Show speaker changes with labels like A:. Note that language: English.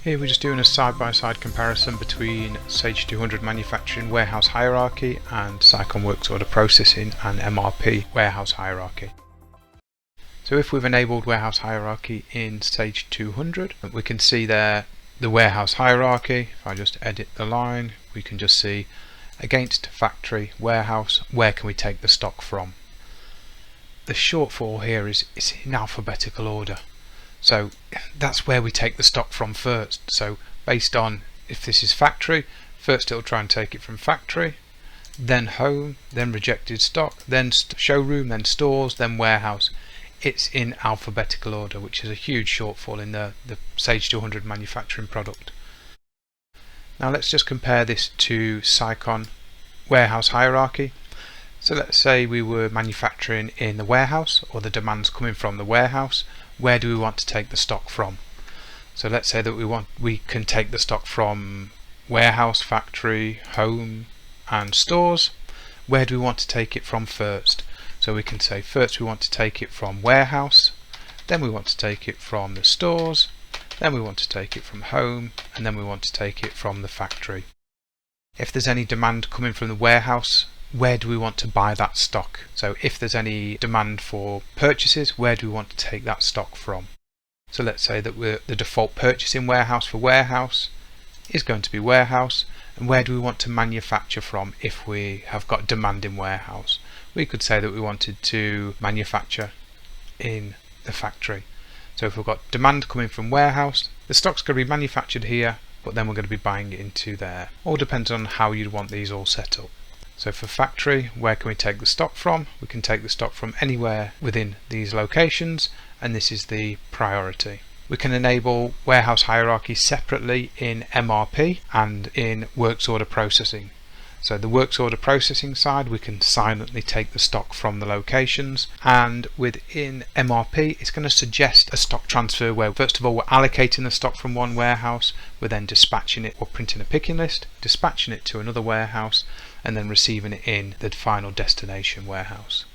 A: Here we're just doing a side-by-side comparison between Sage 200 Manufacturing Warehouse Hierarchy and Sicon Works Order Processing and MRP Warehouse Hierarchy. So if we've enabled Warehouse Hierarchy in Sage 200, we can see there the Warehouse Hierarchy. If I just edit the line, we can just see against factory, warehouse, where can we take the stock from? The shortfall here is in alphabetical order. So that's where we take the stock from first. So based on if this is factory, first it'll try and take it from factory, then home, then rejected stock, then showroom, then stores, then warehouse. It's in alphabetical order, which is a huge shortfall in the Sage 200 manufacturing product. Now let's just compare this to Sicon Warehouse Hierarchy. So let's say we were manufacturing in the warehouse, or the demand's coming from the warehouse. Where do we want to take the stock from? So let's say that we can take the stock from warehouse, factory, home and stores. Where do we want to take it from first? So we can say first we want to take it from warehouse, then we want to take it from the stores, then we want to take it from home, and then we want to take it from the factory. If there's any demand coming from the warehouse, where do we want to buy that stock? So if there's any demand for purchases, where do we want to take that stock from? So let's say that the default purchasing warehouse for warehouse is going to be warehouse, and where do we want to manufacture from if we have got demand in warehouse? We could say that we wanted to manufacture in the factory. So if we've got demand coming from warehouse, the stock's going to be manufactured here, but then we're going to be buying it into there. All depends on how you'd want these all set up. So for factory, where can we take the stock from? We can take the stock from anywhere within these locations, and this is the priority. We can enable warehouse hierarchy separately in MRP and in works order processing. So the works order processing side, we can silently take the stock from the locations, and within MRP it's going to suggest a stock transfer where first of all we're allocating the stock from one warehouse, we're then dispatching it or printing a picking list, dispatching it to another warehouse, and then receiving it in the final destination warehouse.